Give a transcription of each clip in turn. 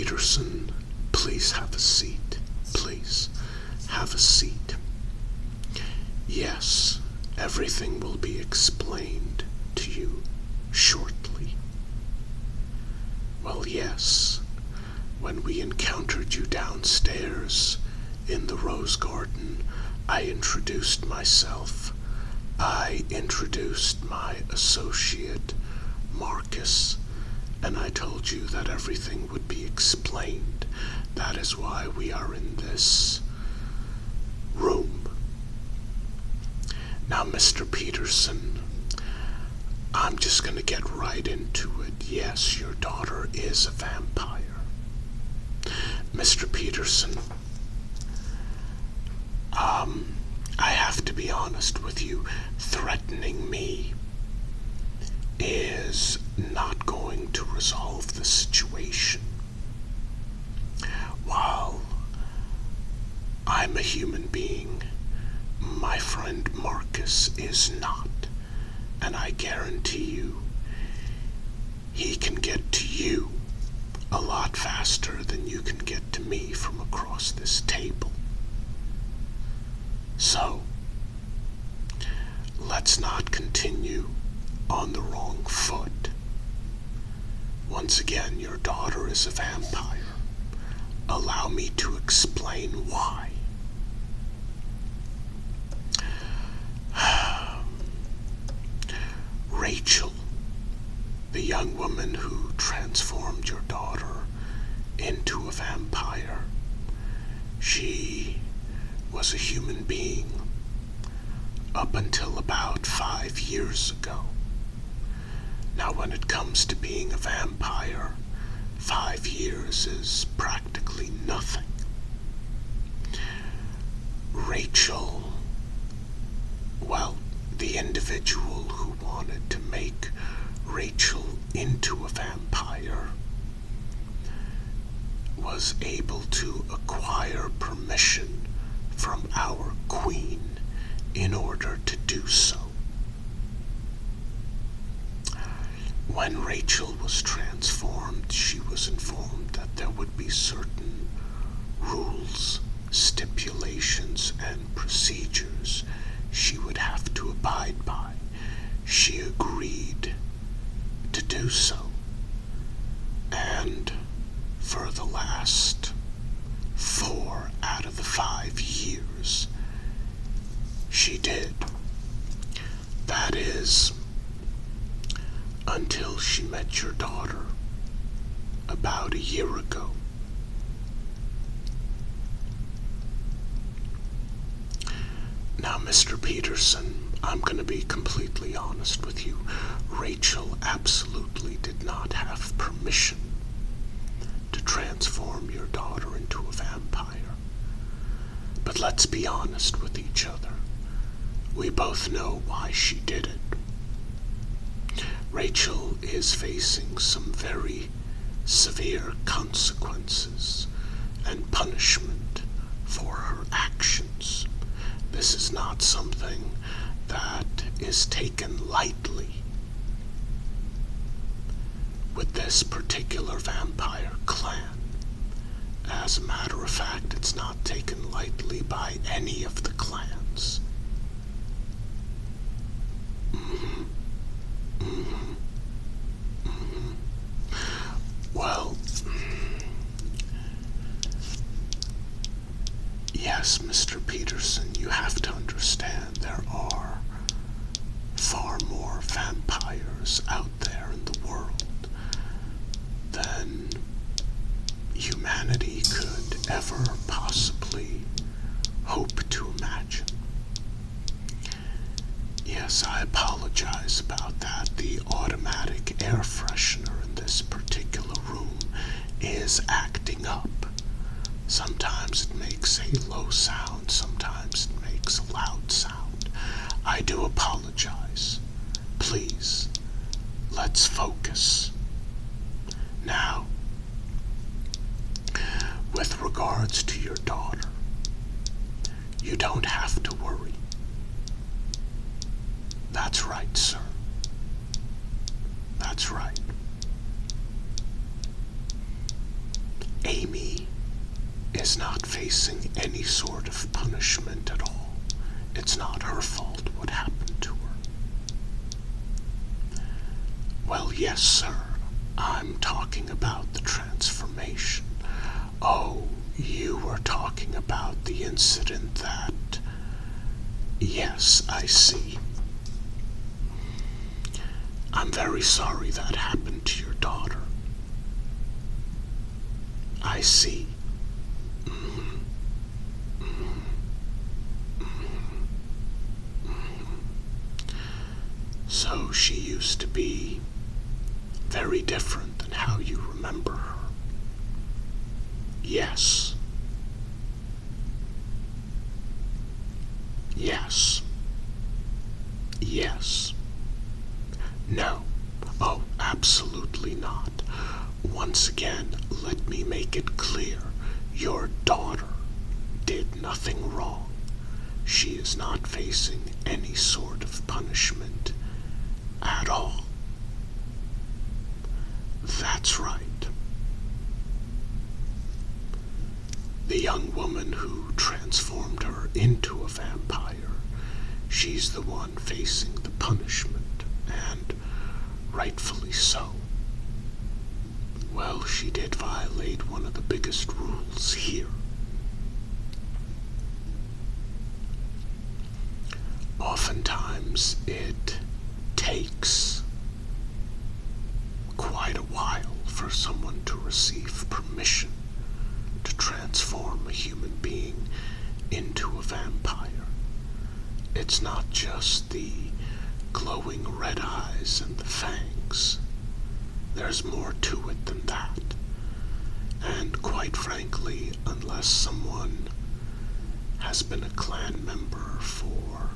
Peterson, please have a seat. Please have a seat. Yes, everything will be explained to you shortly. Well, yes, when we encountered you downstairs in the rose garden, I introduced myself. I introduced my associate, Marcus, and I told you that everything would be explained. That is why we are in this room. Now, Mr. Peterson, I'm just going to get right into it. Yes, your daughter is a vampire. Mr. Peterson, I have to be honest with you. Threatening me is not going to resolve the situation. While I'm a human being, my friend Marcus is not. And I guarantee you, he can get to you a lot faster than you can get to me from across this table. So, let's not continue on the wrong foot. Once again, your daughter is a vampire. Allow me to explain why. Rachel, the young woman who transformed your daughter into a vampire, she was a human being up until about 5 years ago. Now, when it comes to being a vampire, 5 years is practically nothing. Rachel, well, the individual who wanted to make Rachel into a vampire was able to acquire permission from our queen in order to do so. When Rachel was transformed, she was informed that there would be certain rules, stipulations, and procedures she would have to abide by. She agreed to do so. And for the last 4 out of the 5 years, she did. That is, until she met your daughter about a year ago. Now, Mr. Peterson, I'm going to be completely honest with you. Rachel absolutely did not have permission to transform your daughter into a vampire. But let's be honest with each other. We both know why she did it. Rachel is facing some very severe consequences and punishment for her actions. This is not something that is taken lightly. With this particular vampire clan, as a matter of fact, it's not taken lightly by any of the clans. Well, yes, Mr. Peterson, you have to understand there are far more vampires out there in the world than humanity could ever possibly hope to imagine. Yes, I apologize about that. The automatic air freshener in this particular room is acting up. Sometimes it makes a low sound, sometimes it makes a loud sound. I do apologize. Please, let's focus. Now, with regards to your daughter, you don't have to worry. That's right, sir. That's right. is not facing any sort of punishment at all. It's not her fault what happened to her. Well, yes, sir. I'm talking about the transformation. Oh, you were talking about the incident that... Yes, I see. I'm very sorry that happened to your daughter. I see. So she used to be very different than how you remember her. Yes. Yes. Yes. No. Oh, absolutely not. Once again, let me make it clear. Your daughter did nothing wrong. She is not facing any sort of punishment at all. That's right. The young woman who transformed her into a vampire, she's the one facing the punishment, and rightfully so. Well, she did violate one of the biggest rules here. Oftentimes it takes quite a while for someone to receive permission to transform a human being into a vampire. It's not just the glowing red eyes and the fangs. There's more to it than that. And quite frankly, unless someone has been a clan member for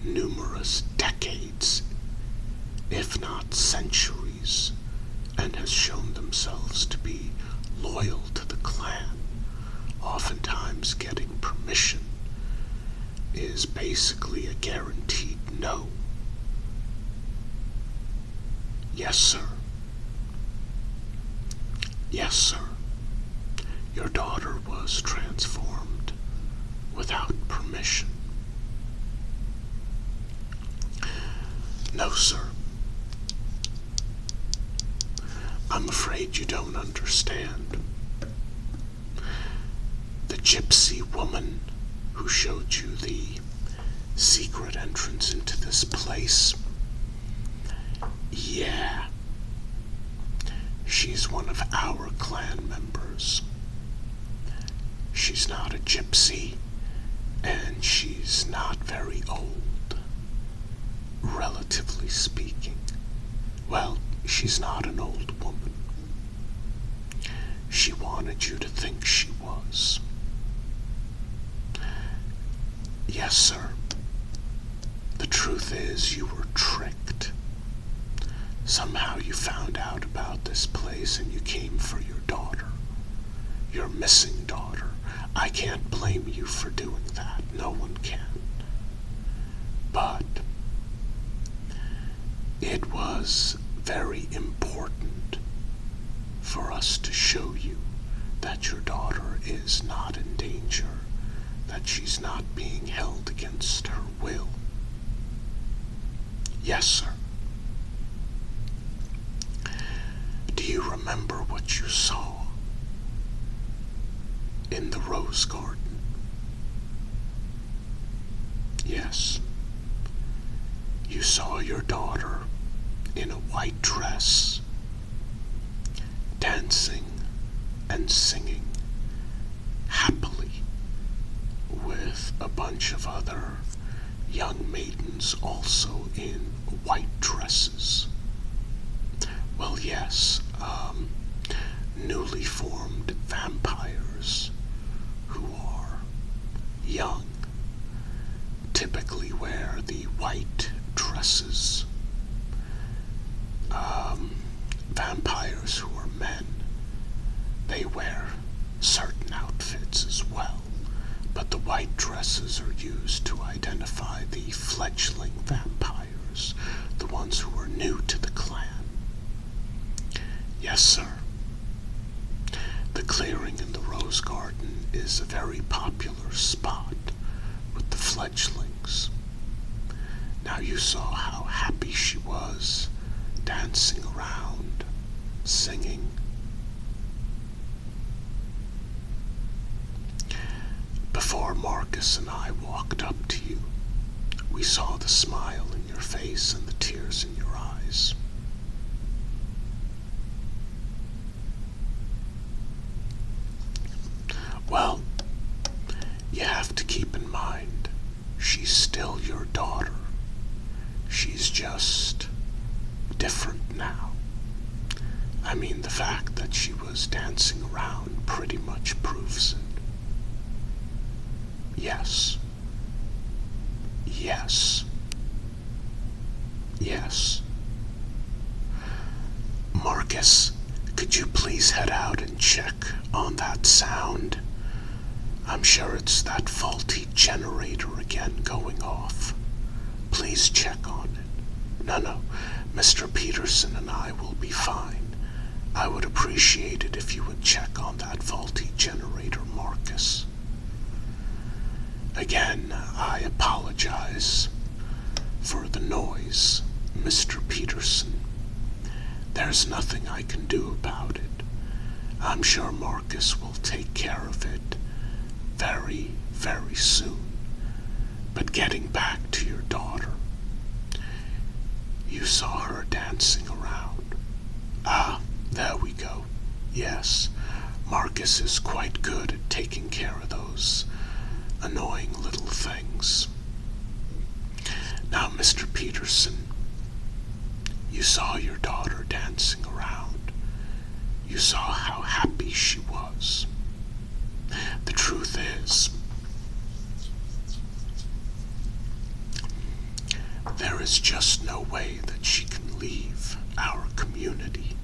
numerous decades, if not centuries, and has shown themselves to be loyal to the clan, oftentimes getting permission is basically a guaranteed no. Yes, sir. Yes, sir. Your daughter was transformed without permission. No, sir. I'm afraid you don't understand. The gypsy woman who showed you the secret entrance into this place, yeah, she's one of our clan members. She's not a gypsy, and she's not very old, relatively speaking. Well, she's not an old woman. She wanted you to think she was. Yes, sir. The truth is, you were tricked. Somehow you found out about this place and you came for your daughter. Your missing daughter. I can't blame you for doing that. No one can. But it was very important for us to show you that your daughter is not in danger, that she's not being held against her will. Yes, sir. Do you remember what you saw in the rose garden? Yes. You saw your daughter in a white dress, dancing and singing happily with a bunch of other young maidens also in white dresses. Well, yes, newly formed vampires who are young typically wear the white dresses. Vampires who are men, they wear certain outfits as well, but the white dresses are used to identify the fledgling vampires, the ones who are new to the clan. Yes, sir. The clearing in the rose rose garden is a very popular spot with the fledglings. Now you saw how happy she was, dancing around, singing. Before Marcus and I walked up to you, we saw the smile in your face and the tears in your eyes. Well, you have to keep in mind, she's still your daughter. She's just different now. I mean, the fact that she was dancing around pretty much proves it. Yes. Yes. Yes. Marcus, could you please head out and check on that sound? I'm sure it's that faulty generator again going off. Please check on it. No, Mr. Peterson and I will be fine. I would appreciate it if you would check on that faulty generator, Marcus. Again, I apologize for the noise, Mr. Peterson. There's nothing I can do about it. I'm sure Marcus will take care of it very, very soon. But getting back to your daughter, you saw her dancing around. Ah, there we go. Yes, Marcus is quite good at taking care of those annoying little things. Now, Mr. Peterson, you saw your daughter dancing around. You saw how happy she was. The truth is, there is just no way that she can leave our community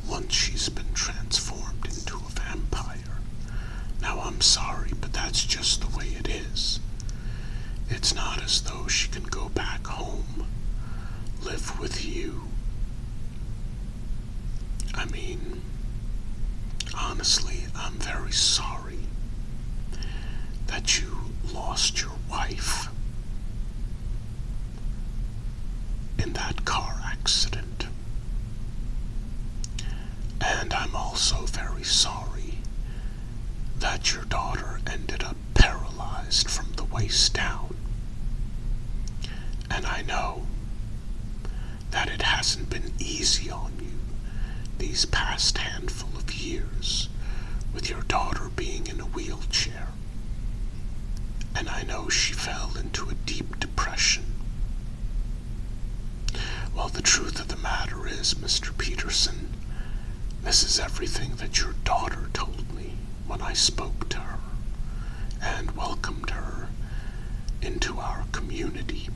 once she's been transformed into a vampire. Now, I'm sorry, but that's just the way it is. It's not as though she can go back home, live with you. I mean, honestly, I'm very sorry that you lost your wife in that car accident. And I'm also very sorry that your daughter ended up paralyzed from the waist down. And I know that it hasn't been easy on you these past handful of years with your daughter being in a wheelchair. And I know she fell into a deep depression. Well, the truth of the matter is, Mr. Peterson, this is everything that your daughter told me when I spoke to her and welcomed her into our community.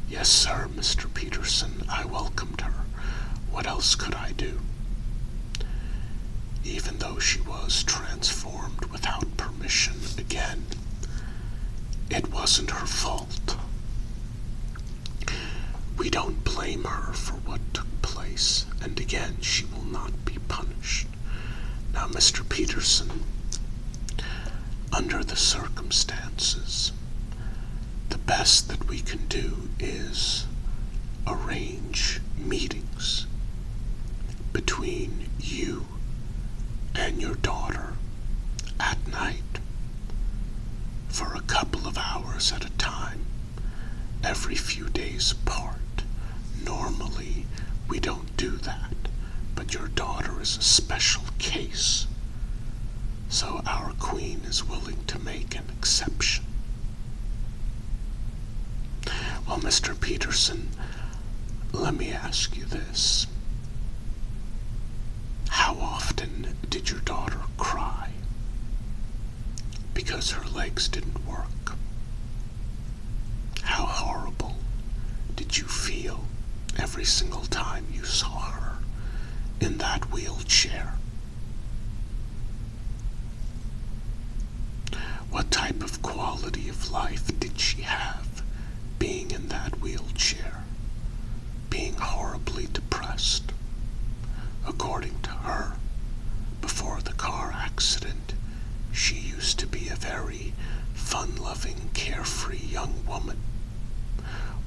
Yes, sir, Mr. Peterson, I welcomed her. What else could I do? Even though she was transformed without permission again, it wasn't her fault. We don't blame her for what took place, and again, she will not be punished. Now, Mr. Peterson, under the circumstances, the best that we can do is arrange meetings between you and your daughter at night for a couple of hours at a time, every few days apart. Normally, we don't do that, but your daughter is a special case, so our queen is willing to make an exception. Well, Mr. Peterson, let me ask you this. How often did your daughter cry because her legs didn't work? How horrible did you feel every single time you saw her in that wheelchair? What type of quality of life did she have being in that wheelchair, being horribly depressed, according to her, before the accident, she used to be a very fun-loving, carefree young woman.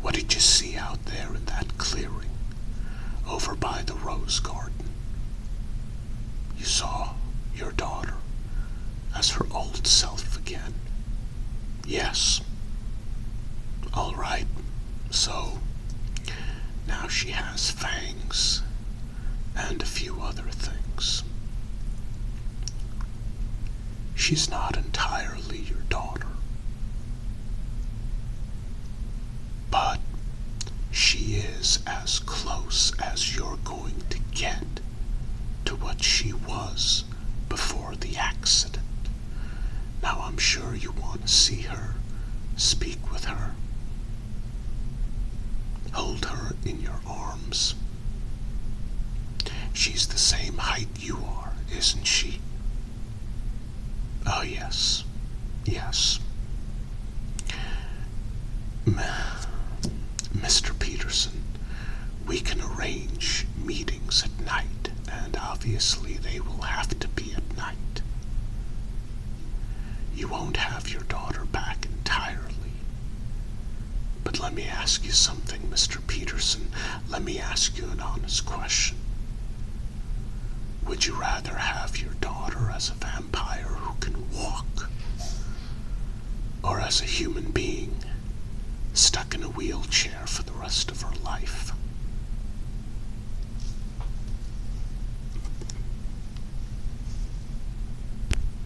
What did you see out there in that clearing, over by the rose garden? You saw your daughter as her old self again. Yes. All right. So, now she has fangs and a few other things. She's not entirely your daughter, but she is as close as you're going to get to what she was before the accident. Now I'm sure you want to see her, speak with her, hold her in your arms. She's the same height you are, isn't she? Oh, yes. Yes. Mr. Peterson, we can arrange meetings at night, and obviously they will have to be at night. You won't have your daughter back entirely. But let me ask you something, Mr. Peterson. Let me ask you an honest question. Would you rather have your daughter as a vampire who can walk, or as a human being stuck in a wheelchair for the rest of her life?